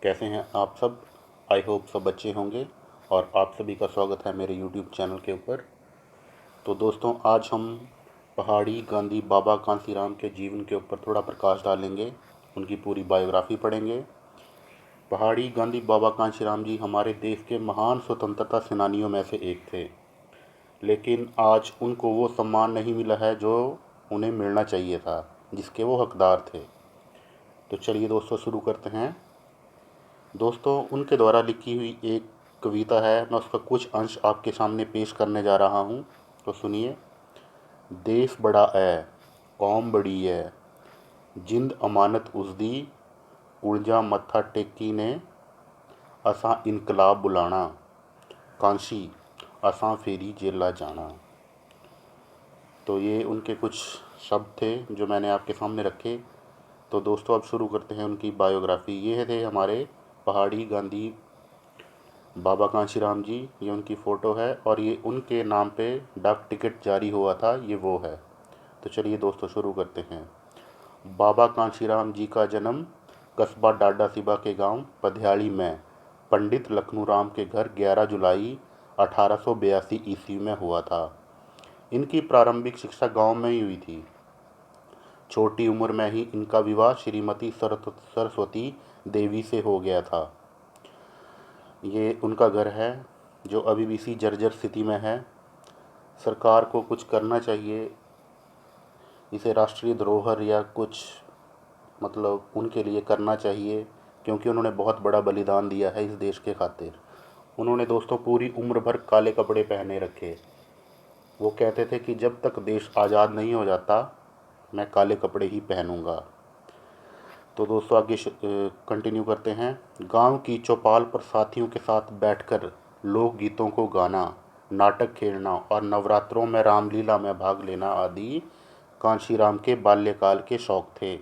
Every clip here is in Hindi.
कैसे हैं आप सब। आई होप सब अच्छे होंगे और आप सभी का स्वागत है मेरे यूट्यूब चैनल के ऊपर। तो दोस्तों, आज हम पहाड़ी गांधी बाबा कांसीराम के जीवन के ऊपर थोड़ा प्रकाश डालेंगे, उनकी पूरी बायोग्राफी पढ़ेंगे। पहाड़ी गांधी बाबा कांसीराम जी हमारे देश के महान स्वतंत्रता सेनानियों में से एक थे, लेकिन आज उनको वो सम्मान नहीं मिला है जो उन्हें मिलना चाहिए था, जिसके वो हकदार थे। तो चलिए दोस्तों, शुरू करते हैं। दोस्तों, उनके द्वारा लिखी हुई एक कविता है, मैं उसका कुछ अंश आपके सामने पेश करने जा रहा हूँ, तो सुनिए। देश बड़ा है, कौम बड़ी है, जिंद अमानत उसदी, उलझा मत्था टेकी ने, असां इनकलाब बुलाना, कांशी असां फेरी जेला जाना। तो ये उनके कुछ शब्द थे जो मैंने आपके सामने रखे। तो दोस्तों, अब शुरू करते हैं उनकी बायोग्राफी। ये थे हमारे पहाड़ी गांधी बाबा कांशीराम जी। ये उनकी फ़ोटो है और ये उनके नाम पे डाक टिकट जारी हुआ था, ये वो है। तो चलिए दोस्तों, शुरू करते हैं। बाबा कांशीराम जी का जन्म कस्बा डाडा सिबा के गांव पधियाड़ी में पंडित लखनऊ राम के घर 11 जुलाई 1882 ईस्वी में हुआ था। इनकी प्रारंभिक शिक्षा गांव में ही हुई थी। छोटी उम्र में ही इनका विवाह श्रीमती सरस्वती देवी से हो गया था। ये उनका घर है जो अभी भी इसी जर्जर स्थिति में है। सरकार को कुछ करना चाहिए, इसे राष्ट्रीय धरोहर या कुछ मतलब उनके लिए करना चाहिए, क्योंकि उन्होंने बहुत बड़ा बलिदान दिया है इस देश के खातिर। उन्होंने दोस्तों पूरी उम्र भर काले कपड़े पहने रखे। वो कहते थे कि जब तक देश आज़ाद नहीं हो जाता मैं काले कपड़े ही पहनूंगा। तो दोस्तों, आगे कंटिन्यू करते हैं। गांव की चौपाल पर साथियों के साथ बैठकर लोकगीतों को गाना, नाटक खेलना और नवरात्रों में रामलीला में भाग लेना आदि कांशीराम के बाल्यकाल के शौक थे।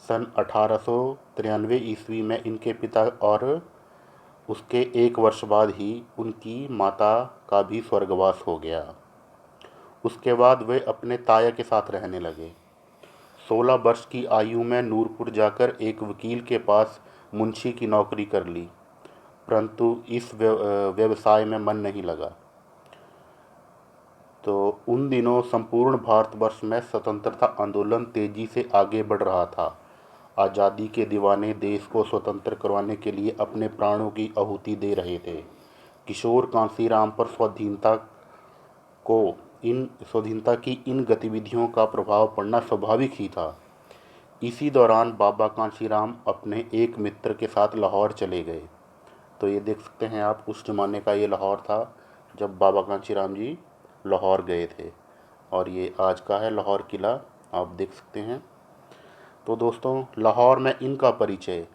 सन 1893 ईस्वी में इनके पिता और उसके एक वर्ष बाद ही उनकी माता का भी स्वर्गवास हो गया। उसके बाद वे अपने ताया के साथ रहने लगे। 16 वर्ष की आयु में नूरपुर जाकर एक वकील के पास मुंशी की नौकरी कर ली, परंतु इस व्यवसाय में मन नहीं लगा। तो उन दिनों संपूर्ण भारतवर्ष में स्वतंत्रता आंदोलन तेजी से आगे बढ़ रहा था। आज़ादी के दीवाने देश को स्वतंत्र करवाने के लिए अपने प्राणों की आहुति दे रहे थे। किशोर कांसीराम पर स्वाधीनता की इन गतिविधियों का प्रभाव पड़ना स्वाभाविक ही था। इसी दौरान बाबा कांशीराम अपने एक मित्र के साथ लाहौर चले गए। तो ये देख सकते हैं आप, उस ज़माने का ये लाहौर था जब बाबा कांशीराम जी लाहौर गए थे, और ये आज का है लाहौर किला, आप देख सकते हैं। तो दोस्तों, लाहौर में इनका परिचय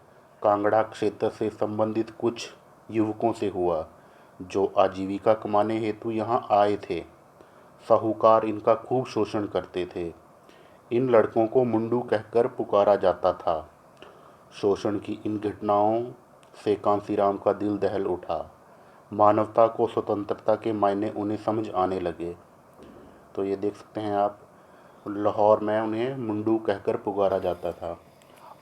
कांगड़ा क्षेत्र से संबंधित कुछ युवकों से हुआ जो आजीविका कमाने हेतु यहाँ आए थे। साहूकार इनका खूब शोषण करते थे। इन लड़कों को मुंडू कहकर पुकारा जाता था। शोषण की इन घटनाओं से कांसीराम का दिल दहल उठा। मानवता को स्वतंत्रता के मायने उन्हें समझ आने लगे। तो ये देख सकते हैं आप, लाहौर में उन्हें मुंडू कहकर पुकारा जाता था।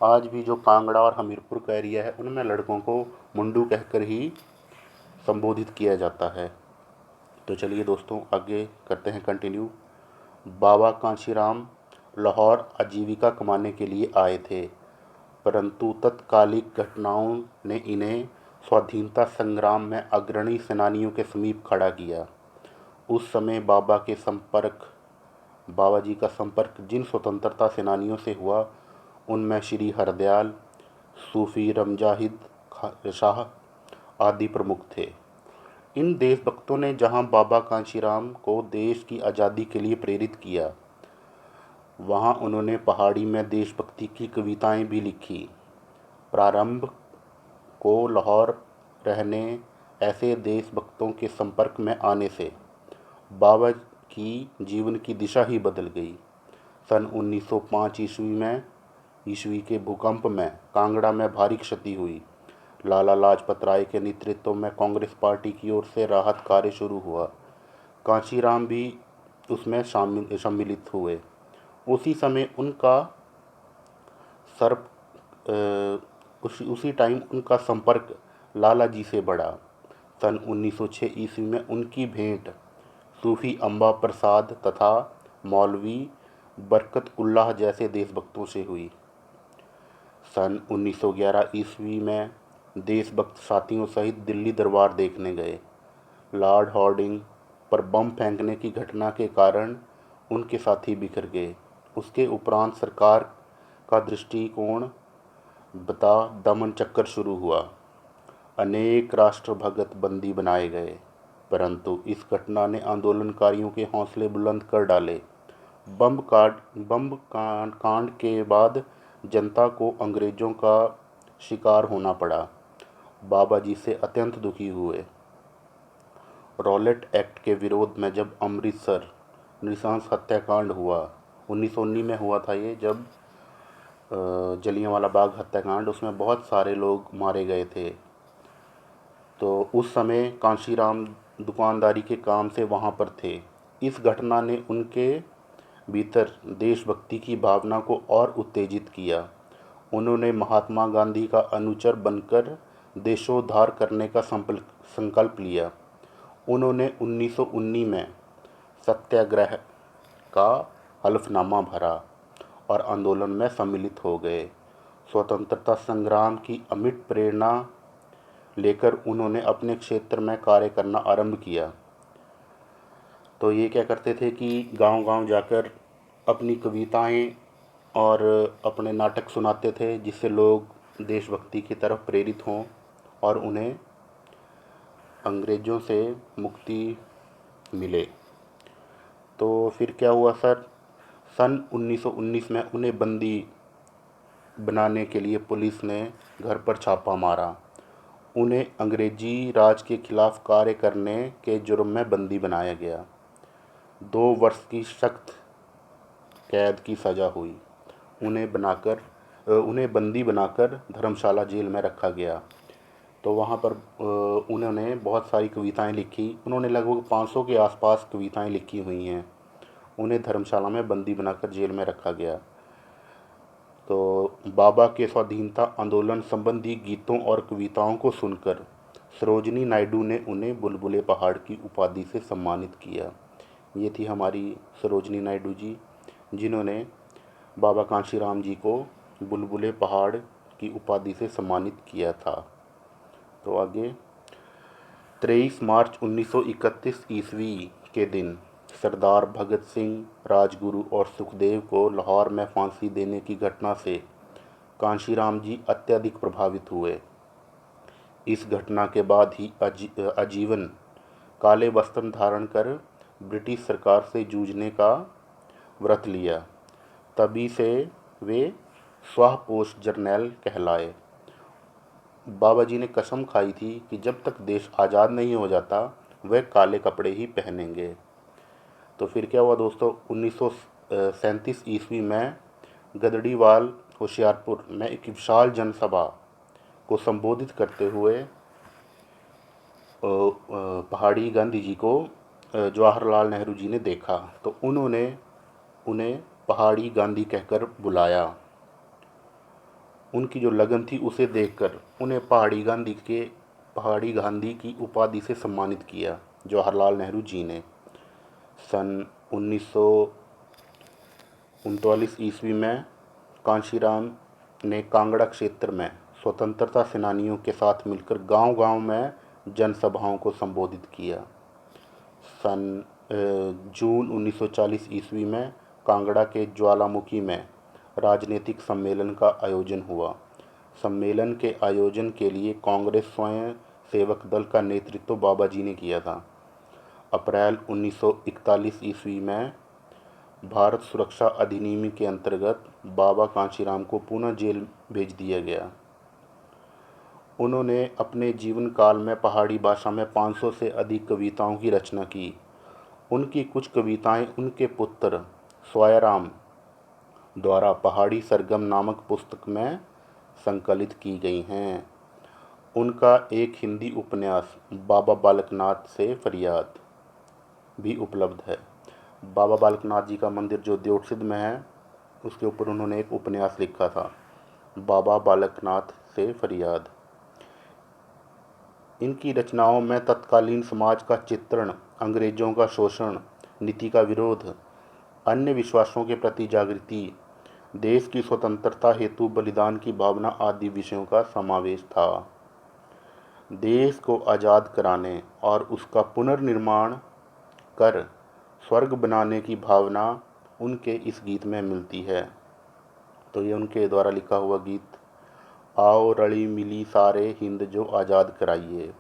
आज भी जो कांगड़ा और हमीरपुर का एरिया है उनमें लड़कों को मुंडू कहकर ही संबोधित किया जाता है। तो चलिए दोस्तों, आगे करते हैं कंटिन्यू। बाबा कांशीराम लाहौर आजीविका कमाने के लिए आए थे, परंतु तत्कालिक घटनाओं ने इन्हें स्वाधीनता संग्राम में अग्रणी सेनानियों के समीप खड़ा किया। उस समय बाबा जी का संपर्क जिन स्वतंत्रता सेनानियों से हुआ उनमें श्री हरदयाल, सूफी रमजाहिद शाह आदि प्रमुख थे। इन देशभक्तों ने जहां बाबा कांशीराम को देश की आज़ादी के लिए प्रेरित किया, वहां उन्होंने पहाड़ी में देशभक्ति की कविताएं भी लिखी। प्रारंभ को लाहौर रहने ऐसे देशभक्तों के संपर्क में आने से बाबा की जीवन की दिशा ही बदल गई। सन 1905 ईस्वी के भूकंप में कांगड़ा में भारी क्षति हुई। लाला लाजपत राय के नेतृत्व में कांग्रेस पार्टी की ओर से राहत कार्य शुरू हुआ। कांशीराम भी उसमें सम्मिलित हुए। उसी समय उनका सर्प उसी टाइम उनका संपर्क लाला जी से बढ़ा। सन 1906 ईस्वी में उनकी भेंट सूफी अम्बा प्रसाद तथा मौलवी बरकत उल्लाह जैसे देशभक्तों से हुई। सन 1911 ईस्वी में देशभक्त साथियों सहित दिल्ली दरबार देखने गए। लॉर्ड हॉर्डिंग पर बम फेंकने की घटना के कारण उनके साथी बिखर गए। उसके उपरांत सरकार का दृष्टिकोण बता दमन चक्कर शुरू हुआ। अनेक राष्ट्रभगत बंदी बनाए गए, परंतु इस घटना ने आंदोलनकारियों के हौसले बुलंद कर डाले। बम कांड के बाद जनता को अंग्रेजों का शिकार होना पड़ा। बाबा जी से अत्यंत दुखी हुए। रॉलेट एक्ट के विरोध में जब अमृतसर नृशंस हत्याकांड हुआ, 1919 में हुआ था ये, जब जलियांवाला बाग हत्याकांड, उसमें बहुत सारे लोग मारे गए थे। तो उस समय कांशीराम दुकानदारी के काम से वहाँ पर थे। इस घटना ने उनके भीतर देशभक्ति की भावना को और उत्तेजित किया। उन्होंने महात्मा गांधी का अनुचर बनकर देशोद्धार करने का संकल्प लिया। उन्होंने 1919 में सत्याग्रह का हलफनामा भरा और आंदोलन में सम्मिलित हो गए। स्वतंत्रता संग्राम की अमिट प्रेरणा लेकर उन्होंने अपने क्षेत्र में कार्य करना आरंभ किया। तो ये क्या करते थे कि गांव-गांव जाकर अपनी कविताएं और अपने नाटक सुनाते थे, जिससे लोग देशभक्ति की तरफ प्रेरित हों और उन्हें अंग्रेज़ों से मुक्ति मिले। तो फिर क्या हुआ सर, सन 1919 में उन्हें बंदी बनाने के लिए पुलिस ने घर पर छापा मारा। उन्हें अंग्रेजी राज के खिलाफ कार्य करने के जुर्म में बंदी बनाया गया। 2 वर्ष की सख्त कैद की सज़ा हुई। उन्हें बंदी बनाकर धर्मशाला जेल में रखा गया। तो वहाँ पर उन्होंने बहुत सारी कविताएं लिखी। उन्होंने लगभग 500 के आसपास कविताएं लिखी हुई हैं। उन्हें धर्मशाला में बंदी बनाकर जेल में रखा गया। तो बाबा के स्वाधीनता आंदोलन संबंधी गीतों और कविताओं को सुनकर सरोजिनी नायडू ने उन्हें बुलबुले पहाड़ की उपाधि से सम्मानित किया। ये थी हमारी सरोजिनी नायडू जी, जिन्होंने बाबा कांशीराम जी को बुलबुले पहाड़ की उपाधि से सम्मानित किया था। तो आगे 23 मार्च 1931 ईस्वी के दिन सरदार भगत सिंह, राजगुरु और सुखदेव को लाहौर में फांसी देने की घटना से कांशीराम जी अत्यधिक प्रभावित हुए। इस घटना के बाद ही आजीवन काले वस्त्र धारण कर ब्रिटिश सरकार से जूझने का व्रत लिया। तभी से वे स्वाह-पोश जर्नैल कहलाए। बाबा जी ने कसम खाई थी कि जब तक देश आज़ाद नहीं हो जाता वह काले कपड़े ही पहनेंगे। तो फिर क्या हुआ दोस्तों, 1937 ईस्वी में गदड़ीवाल होशियारपुर में एक विशाल जनसभा को संबोधित करते हुए पहाड़ी गांधी जी को जवाहरलाल नेहरू जी ने देखा। तो उन्होंने उन्हें पहाड़ी गांधी कहकर बुलाया। उनकी जो लगन थी उसे देखकर उन्हें पहाड़ी गांधी की उपाधि से सम्मानित किया जवाहरलाल नेहरू जी ने। सन 1939 ईस्वी में कांशीराम ने कांगड़ा क्षेत्र में स्वतंत्रता सेनानियों के साथ मिलकर गांव-गांव में जनसभाओं को संबोधित किया। सन जून 1940 ईस्वी में कांगड़ा के ज्वालामुखी में राजनीतिक सम्मेलन का आयोजन हुआ। सम्मेलन के आयोजन के लिए कांग्रेस स्वयं सेवक दल का नेतृत्व बाबा जी ने किया था। अप्रैल 1941 ईस्वी में भारत सुरक्षा अधिनियम के अंतर्गत बाबा कांशीराम को पुनः जेल भेज दिया गया। उन्होंने अपने जीवन काल में पहाड़ी भाषा में 500 से अधिक कविताओं की रचना की। उनकी कुछ कविताएं उनके पुत्र स्वायाराम द्वारा पहाड़ी सरगम नामक पुस्तक में संकलित की गई हैं। उनका एक हिंदी उपन्यास बाबा बालकनाथ से फरियाद भी उपलब्ध है। बाबा बालकनाथ जी का मंदिर जो देवसिद्ध में है, उसके ऊपर उन्होंने एक उपन्यास लिखा था, बाबा बालकनाथ से फरियाद। इनकी रचनाओं में तत्कालीन समाज का चित्रण, अंग्रेजों का शोषण, नीति का विरोध, अन्य विश्वासों के प्रति जागृति, देश की स्वतंत्रता हेतु बलिदान की भावना आदि विषयों का समावेश था। देश को आज़ाद कराने और उसका पुनर्निर्माण कर स्वर्ग बनाने की भावना उनके इस गीत में मिलती है। तो ये उनके द्वारा लिखा हुआ गीत, आओ रली मिली सारे हिंद जो आज़ाद कराइए,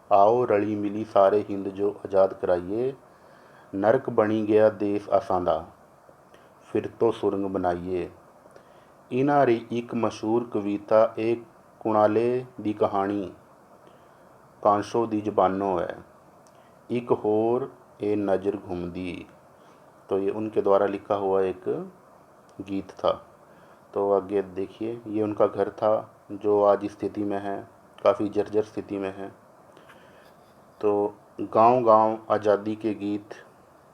आओ रली मिली सारे हिंद जो आज़ाद कराइए, नरक बनी गया देश असांदा, फिर तो सुरंग बनाइए। इन्हां री एक मशहूर कविता एक कुणाले दी कहानी कांशो दी जबानों है, एक होर ए नज़र घुमदी। तो ये उनके द्वारा लिखा हुआ एक गीत था। तो आगे देखिए, ये उनका घर था जो आज स्थिति में है, काफ़ी जर्जर स्थिति में है। तो गांव-गांव आज़ादी के गीत,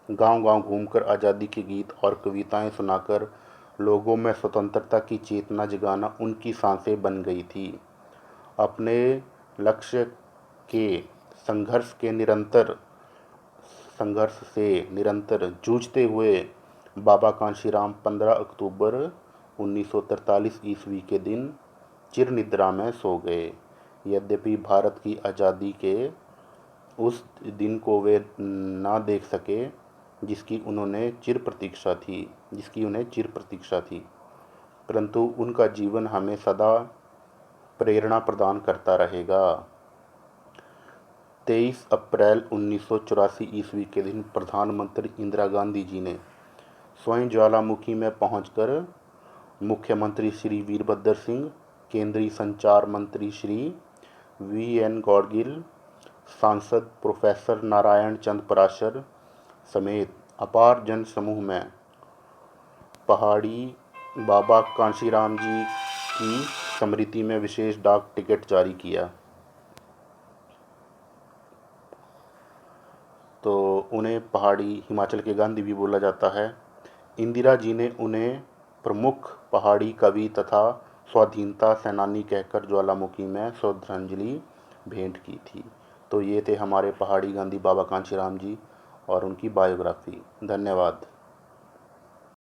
गांव-गांव घूमकर आज़ादी के गीत और कविताएं सुनाकर लोगों में स्वतंत्रता की चेतना जगाना उनकी सांसें बन गई थी। अपने लक्ष्य के संघर्ष से निरंतर जूझते हुए बाबा कांशीराम 15 अक्टूबर 1943 ईस्वी के दिन चिरनिद्रा में सो गए। यद्यपि भारत की आज़ादी के उस दिन को वे ना देख सके जिसकी उन्हें चिर प्रतीक्षा थी, परंतु उनका जीवन हमें सदा प्रेरणा प्रदान करता रहेगा। 23 अप्रैल 1984 ईस्वी के दिन प्रधानमंत्री इंदिरा गांधी जी ने स्वयं ज्वालामुखी में पहुंचकर मुख्यमंत्री श्री वीरभद्र सिंह, केंद्रीय संचार मंत्री श्री VN गौड़गिल, सांसद प्रोफेसर नारायण चंद पराशर समेत अपार जन समूह में पहाड़ी बाबा कांशीराम जी की स्मृति में विशेष डाक टिकट जारी किया। तो उन्हें पहाड़ी हिमाचल के गांधी भी बोला जाता है। इंदिरा जी ने उन्हें प्रमुख पहाड़ी कवि तथा स्वाधीनता सेनानी कहकर ज्वालामुखी में श्रद्धांजलि भेंट की थी। तो ये थे हमारे पहाड़ी गांधी बाबा कांशीराम जी और उनकी बायोग्राफी। धन्यवाद।